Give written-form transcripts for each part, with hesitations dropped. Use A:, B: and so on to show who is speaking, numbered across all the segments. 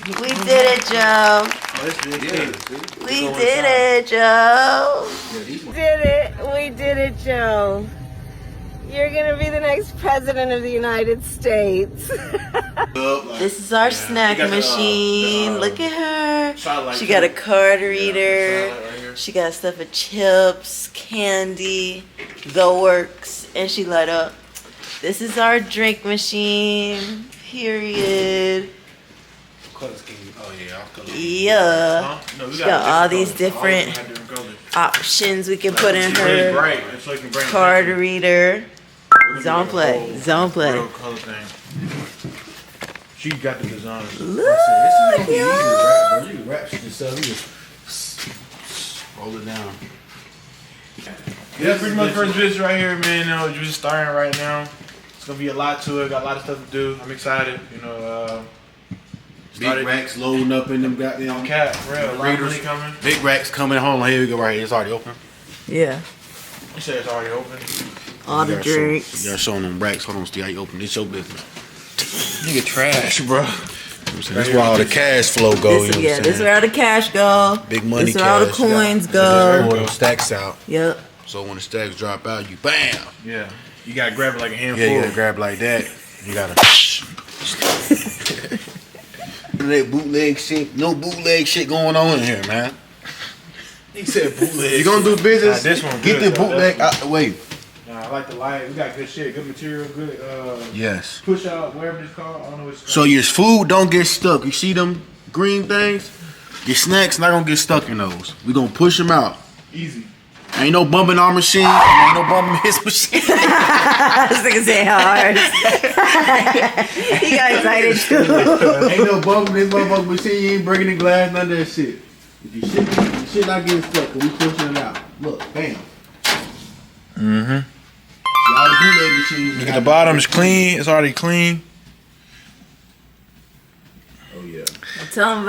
A: We did it, Joe. We did it, Joe. We did it, Joe. You're gonna be the next president of the United States. This is our snack machine. Look at her. She got a card reader. She got stuff of chips, candy, the works, and she light up. This is our drink machine. Period. Yeah. She got all these different options we can put in her card reader. Zone play. Zone play.
B: She got the design.
A: Look,
C: You can wrap shit yourself. You just roll it down.
B: Yeah, pretty much first visit right here, man. You're just starting right now. It's gonna be a lot to it. Got a lot of stuff to do. I'm excited.
C: Big racks loading up in them goddamn
B: cat. Real, a lot of money coming.
C: Big racks coming. Hold on, here we go. Right here, it's already open.
A: yeah.
B: You said it's already open.
A: All the drinks.
C: Y'all showing them racks. Hold on, Steve. How you open? It's your business.
B: Nigga trash, bro.
C: That's where all the cash flow go.
A: This is where all the cash go.
C: Big money.
A: This is where all the coins go.
C: Pull stacks out.
A: Yep.
C: So when the stacks drop out, you bam.
B: Yeah. You gotta grab it like a handful.
C: Yeah, you gotta grab like that. You gotta. That bootleg shit. No bootleg shit going on in here, man.
B: He said bootleg.
C: You gonna do business?
B: This one
C: Get
B: good,
C: the bootleg out the way.
B: Nah, I like the light. We got good shit, good material, good
C: Yes.
B: push out, whatever it's called. I don't know what it's called.
C: So your food don't get stuck. You see them green things? Your snacks not gonna get stuck in those. We gonna push them out.
B: Easy.
C: Ain't no bumping our machine. Ain't no bumping his machine.
A: This nigga say hard. He got excited too.
C: Ain't no bumping this motherfucking machine. You ain't breaking the glass, none of that shit. If your shit not getting stuck, we pushing it out. Look, bam.
B: Mm-hmm.
C: All the bootleg machines.
B: Look at the bottom. It's clean. It's already clean.
C: Oh yeah.
A: Tell him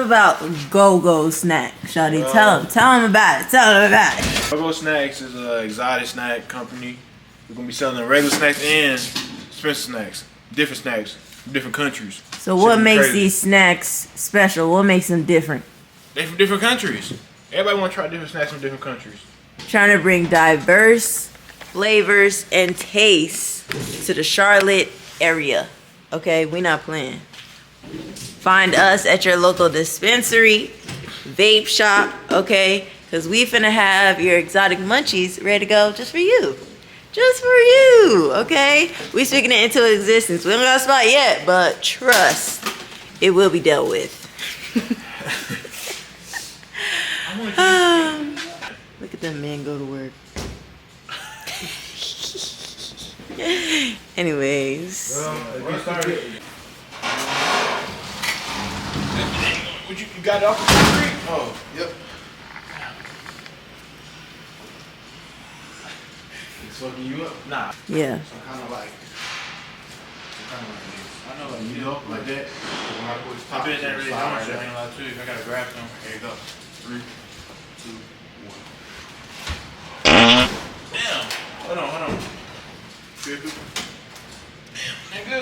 A: about Go-Go snack, shawty. Tell him about it.
B: Go-Go Snacks is an exotic snack company. We're gonna be selling regular snacks and special snacks, different from different countries.
A: So what makes these snacks special? What makes them different?
B: They from different countries. Everybody want to try different snacks from different countries.
A: Trying to bring diverse flavors and tastes to the Charlotte area. Okay, we not playing. Find us at your local dispensary, vape shop, okay? Because we finna have your exotic munchies ready to go just for you. Just for you, okay? We speaking it into existence. We don't got a spot yet, but trust, it will be dealt with. Look at them men go to work. Anyways.
B: You got it off the street? Oh,
C: Yep. It's fucking you up?
B: nah.
A: Yeah.
C: Some kind of like this.
B: I know,
C: You know, like that. When I put this
B: My
C: top
B: bitch ain't really
C: side
B: doing
C: right
B: shit. I
C: there.
B: ain't allowed to. I gotta grab some.
C: There you go. 3, 2, 1.
B: Damn. Hold on. Good. Damn, nigga.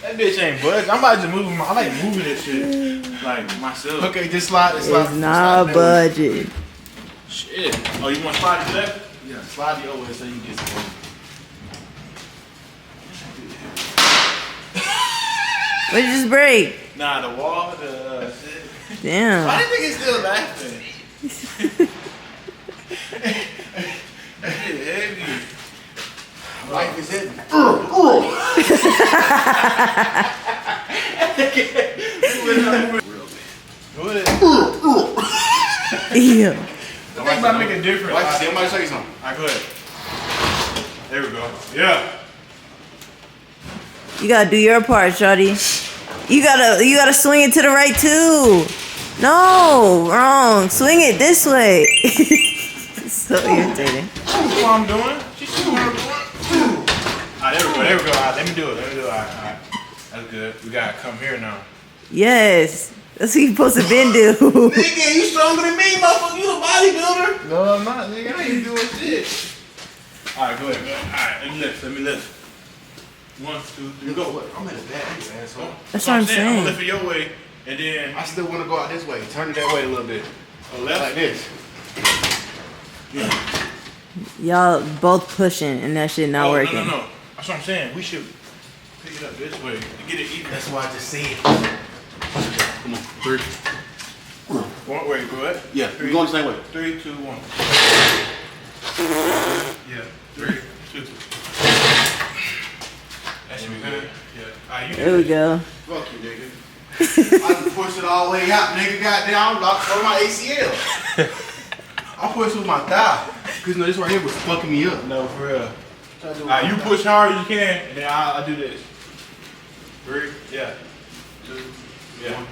B: That bitch ain't budge. I'm about to just move. I like moving this shit like myself.
C: Okay, just slide.
A: It's not budget.
B: Shit. Oh, you want to slide it left?
C: Yeah, slide it over so you get some.
A: What did you just break?
B: Nah, the wall.
A: Damn.
B: Why do you think it's still laughing? Shit heavy.
C: Life is hidden.
A: Yeah.
B: I think about making a difference.
C: Somebody say something.
B: Alright, go ahead. There we go. Yeah.
A: You gotta do your part, shawty. You gotta swing it to the right too. No, wrong. Swing it this way. So irritating.
B: That's what I'm doing. She see what I'm doing. Alright, there we go. Alright, let me do it. Alright. That's good. We gotta come here now.
A: Yes. That's what you supposed to been do.
C: Nigga, you stronger than me, motherfucker. You a bodybuilder.
B: No, I'm not, nigga. I ain't doing shit. Alright, go ahead. Alright, let me lift. 1, 2, 3.
C: You go what? I'm in the back, you asshole.
A: That's what I'm
B: I'm
A: saying.
B: gonna lift it your way, and then
C: I still want to go out this way. Turn it that way a little bit.
B: left.
C: Like this.
A: Y'all both pushing and that shit not working.
B: No. That's what I'm saying. We should pick it up this way to get it even.
C: That's why I just said. Come on. 3.
B: One way, go ahead.
C: Yeah, we're going the same way.
B: 3, 2, 1. Yeah, 3, 2. That should be good. Yeah. Alright, you
A: There we go.
C: Fuck you, nigga. I can push it all the way out, nigga. Goddamn, I'm locked on my ACL. I pushed with my thigh. Cause you know, this right here was fucking me up.
B: No, for real. Alright, you push hard as you can, and then I'll do this. 3, yeah. 2, yeah.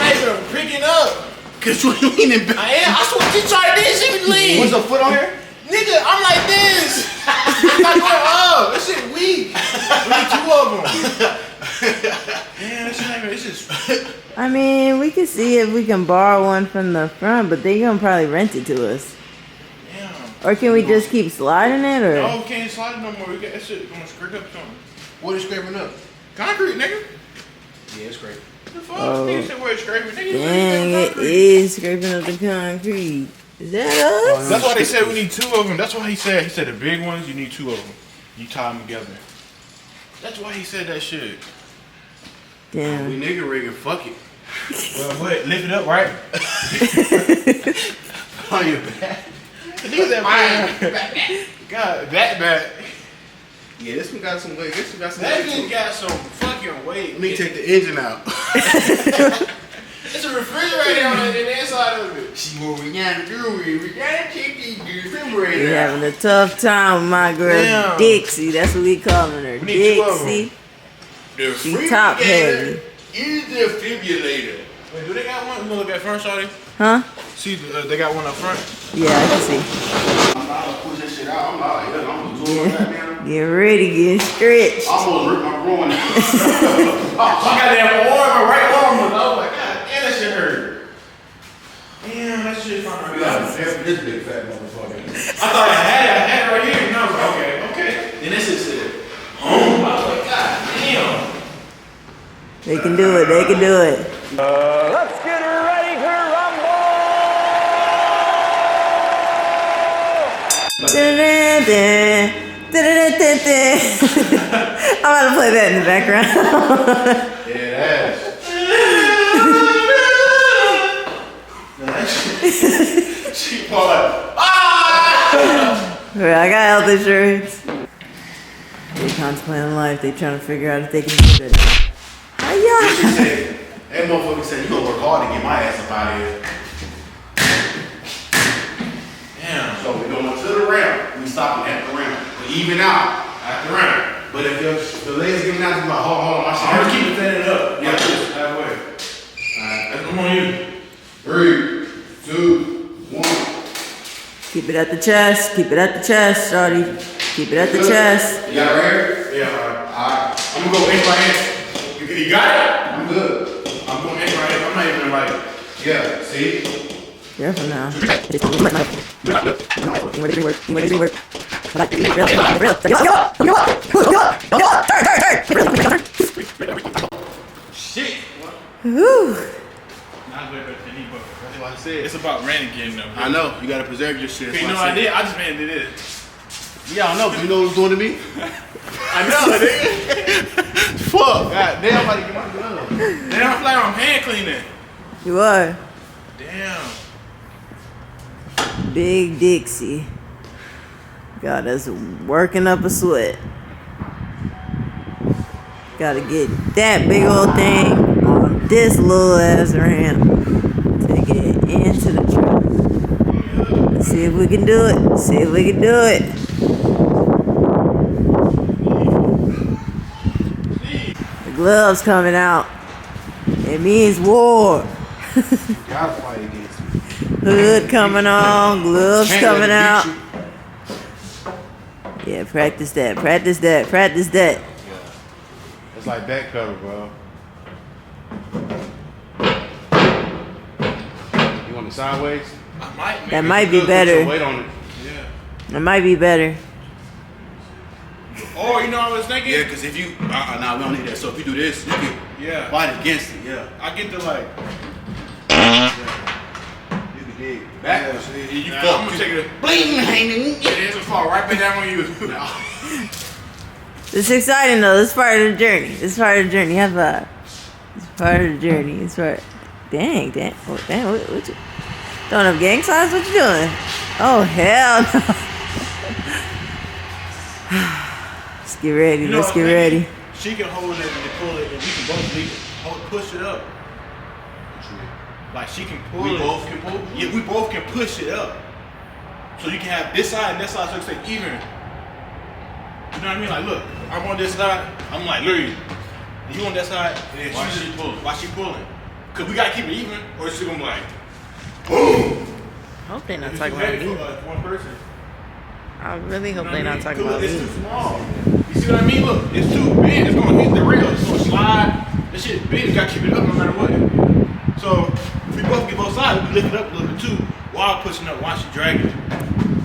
B: Nigga, picking up.
C: Cause you leaning back.
B: I am. I swear you tried this, she was lean.
C: What's the foot on here?
B: Nigga, I'm like this. I'm not going up. That shit weak. We need 2 of them. Damn, that shit ain't it's just.
A: I mean, we can see if we can borrow one from the front, but they gonna probably rent it to us.
B: Damn.
A: Or can we just keep sliding it, or?
B: No, we can't slide it no more. We got that shit gonna scrape up something.
C: What is scraping up?
B: Concrete, nigga.
C: Yeah, it's scraping.
B: The fuck?
A: Oh.
B: Nigga said we're scraping. Nigga,
A: Dang, it is scraping up the concrete. Is that us?
B: That's why they said we need 2 of them. That's why he said the big ones, you need 2 of them. You tie them together. That's why he said that shit.
A: Damn.
C: We nigga rigging, fuck it.
B: Well, what? Lift it up, right?
C: On your back.
B: Nigga said, God, that back.
C: Yeah, this one got some weight. This one got some
B: That
C: weight.
B: thing got some fucking weight.
C: Let me take the engine out.
B: It's a refrigerator on the inside of it.
C: See what we gotta do is we gotta take the refrigerator
A: You're
C: out.
A: having a tough time with my girl
B: Damn.
A: Dixie. That's what we calling her.
B: We need 2 of
A: Dixie.
C: The
A: She top heavy.
C: is the defibrillator.
B: Wait, do they got one? You wanna look at front, shawty?
A: Huh?
B: See, they got one up front.
A: Yeah, I can see.
C: I'm not gonna push that shit out. I'm out here. I'm gonna do it right now.
A: Get ready, get stretched.
C: I almost ripped my groin out.
B: She got that arm, her right arm was. I was like, God damn, that shit hurt. Damn, that shit's not right.
C: This big fat motherfucker.
B: I thought I had it right here. And I was like, okay. Then this is it. I was like, God damn.
A: They can do it, they can do it.
D: Let's get ready to rumble!
A: Da-da-da-da. Da-da-da-da-da. I'm about to play that in the background.
C: Yeah,
B: She falling. Ah!
A: I got health insurance. They contemplating life. They trying to figure out if they can do it. Hiya!
C: that motherfucker said, you gonna work hard to get my ass up out of here.
B: Damn.
C: So we going to the ramp. We stopping at the ramp. We even out at the ramp. But if the legs giving out, you like, hold on, my
B: I'm
C: shit.
B: gonna keep it standing up.
C: Yeah.
B: Like this, halfway. Alright, come on you.
C: 3, 2, 1.
A: Keep it at the chest. Keep it at the chest, shorty. Keep it at the chest.
C: You got it right here?
B: Yeah, alright.
C: Alright.
B: I'm gonna go inch by inch. You got it?
C: I'm good.
B: I'm going inch by inch. I'm not even like.
C: Yeah, see?
A: Careful now.
C: Shit.
A: Whew.
B: Not way better than he, but
C: That's what I said.
B: it's about running again though.
C: I know. You gotta preserve your shit.
B: You know what I did? I just made it this.
C: Yeah, I know. You know what it's doing to me?
B: I know, nigga.
C: Fuck. God damn, I'm about to get my glove.
B: Damn, I feel like I'm hand cleaning.
A: You are.
B: Damn.
A: Big Dixie. Got us working up a sweat. Gotta get that big old thing on this little ass ramp to get into the truck. Let's see if we can do it. See if we can do it. The gloves coming out. It means war.
C: Gotta fight against me.
A: Hood coming on, gloves
C: Can't
A: coming
C: let
A: out.
C: it beat you.
A: Yeah, practice that, practice that, practice that.
C: It's like back cover, bro. You want it sideways?
B: I might.
A: That might be
C: Put some
A: better.
C: weight on it.
B: Yeah.
A: That might be better.
B: Or you know what I was thinking?
C: Yeah, because if you, nah, we don't need that. So if you do this, you can fight against it. Yeah.
B: I get the like.
C: You can dig backwards.
B: Yeah, you fuck. I'm gonna take it.
C: Bling, hanging.
B: It's gonna fall right back down on you.
A: It's exciting though. This is part of the journey. This is part of the journey. Have fun. It's part of the journey. It's part. Dang. Oh, damn. What you? Throwing up gang signs? What you doing? Oh hell no. Let's get ready.
B: You know
A: Let's get ready.
B: She can hold it and pull it, and we can both leave it. Push it up. Like she can pull it.
C: We both can pull?
B: Yeah, we both can push it up. So you can have this side and that side, so it's like even. You know what I mean? Like, look, I'm on this side. I'm like, literally. You on that side, and then Why she pulling? Cause we gotta keep it even, or she gonna be like, boom.
A: I hope they're not
B: It's
A: talking
B: too
A: about
B: heavy
A: me.
B: for one person.
A: I really hope they're not talking
B: Look,
A: about
B: it's
A: me.
B: too small. You see what I mean? Look, it's too big. It's gonna hit the rail. It's gonna slide. This shit big. You gotta keep it up no matter what. So if we both get both sides, we lift it up a little bit too while pushing up, while she dragging it.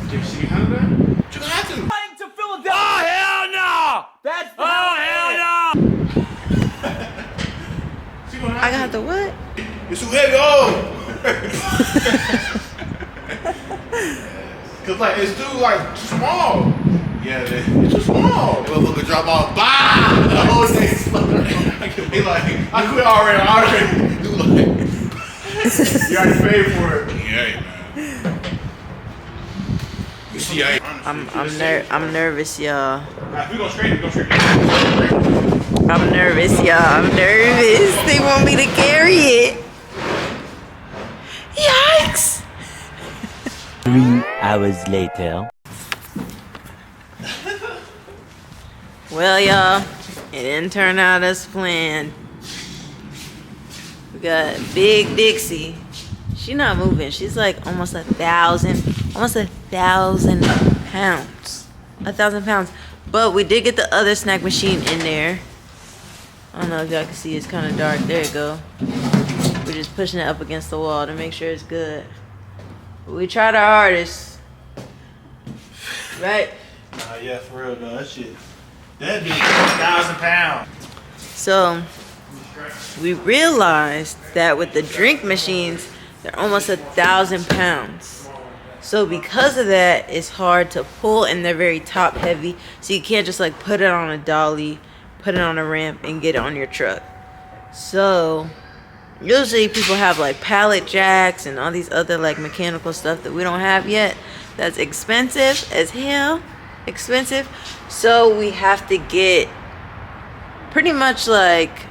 C: Did she handle that?
B: You're gonna have to.
D: To Philadelphia. Oh, hell no! That's hell no!
B: She gonna have
A: I got the what?
B: It's too heavy. Oh. Cause like it's too small.
C: Yeah, man.
B: It's too small.
C: Motherfucker drop off. Bah! The whole thing exploded. He like,
B: I quit already.
C: you like,
B: You already paid for it.
C: yeah, man. You see,
A: I'm nervous, y'all.
B: Nah, if we gonna straighten,
A: I'm nervous, y'all. I'm nervous. They want me to carry it. Yikes!
E: 3 hours later.
A: Well, y'all, it didn't turn out as planned. We got Big Dixie. She's not moving. She's like almost 1,000 pounds. 1,000 pounds. But we did get the other snack machine in there. I don't know if y'all can see, it's kind of dark. There you go. We're just pushing it up against the wall to make sure it's good. But we tried our hardest. Right?
B: Nah, yeah, for real, though. That shit. That bitch 1,000 pounds.
A: So we realized that with the drink machines, they're almost 1,000 pounds. So because of that, it's hard to pull and they're very top heavy. So you can't just like put it on a dolly, put it on a ramp and get it on your truck. So usually people have like pallet jacks and all these other like mechanical stuff that we don't have yet. That's expensive as hell. Expensive. So we have to get pretty much like,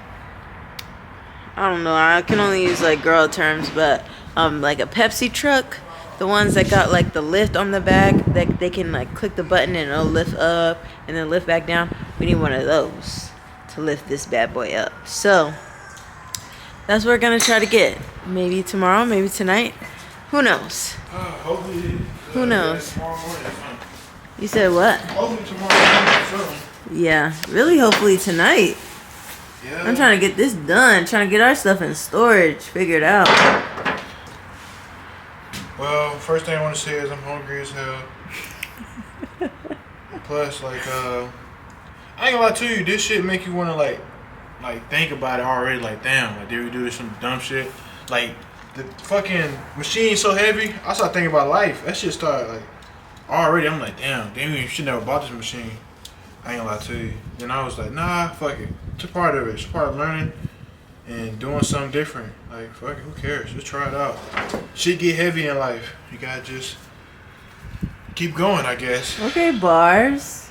A: I don't know, I can only use like girl terms, but like a Pepsi truck, the ones that got like the lift on the back, that they can like click the button and it'll lift up and then lift back down. We need one of those to lift this bad boy up. So that's what we're gonna try to get. Maybe tomorrow, maybe tonight. Who knows?
B: Hopefully.
A: Who knows?
B: Tomorrow morning.
A: You said what?
B: Hopefully tomorrow morning.
A: Yeah, really hopefully tonight.
B: Yeah.
A: I'm trying to get this done, trying to get our stuff in storage, figured out.
B: Well, first thing I want to say is I'm hungry as hell. Plus, like, I ain't gonna lie to you, this shit make you want to, like think about it already. Like, damn, like, did we do some dumb shit? Like, the fucking machine's so heavy, I started thinking about life. That shit started, like, already, I'm like, damn, we should never bought this machine. I ain't gonna lie to you. Then I was like, nah, fuck it. It's a part of it. It's a part of learning and doing something different. Like, fuck it, who cares? Just try it out. Shit get heavy in life. You gotta just keep going, I guess.
A: Okay, bars.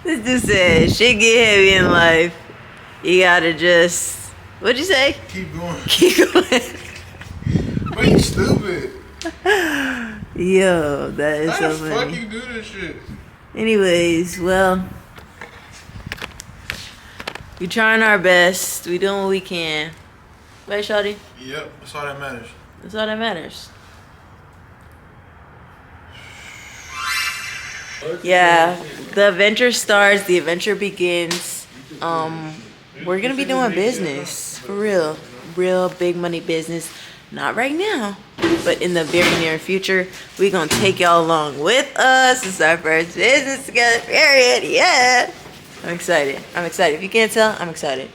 A: This dude said, shit get heavy in life. You gotta just, what'd you say?
B: Keep going.
A: Keep going.
B: But you stupid.
A: Yo, that is
B: How
A: so
B: the fuck
A: funny.
B: you do this shit?
A: Anyways, well, we trying our best. We doing what we can. Right, shawty?
B: Yep, that's all that matters.
A: That's all that matters. Yeah, the adventure starts. The adventure begins. We're gonna be doing business for real, real big money business. Not right now, But in the very near future, we're gonna take y'all along with us. It's our first business together, period. Yeah. I'm excited. I'm excited. If you can't tell, I'm excited.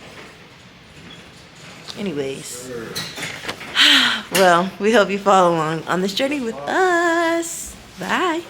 A: Anyways. Well, we hope you follow along on this journey with us. Bye.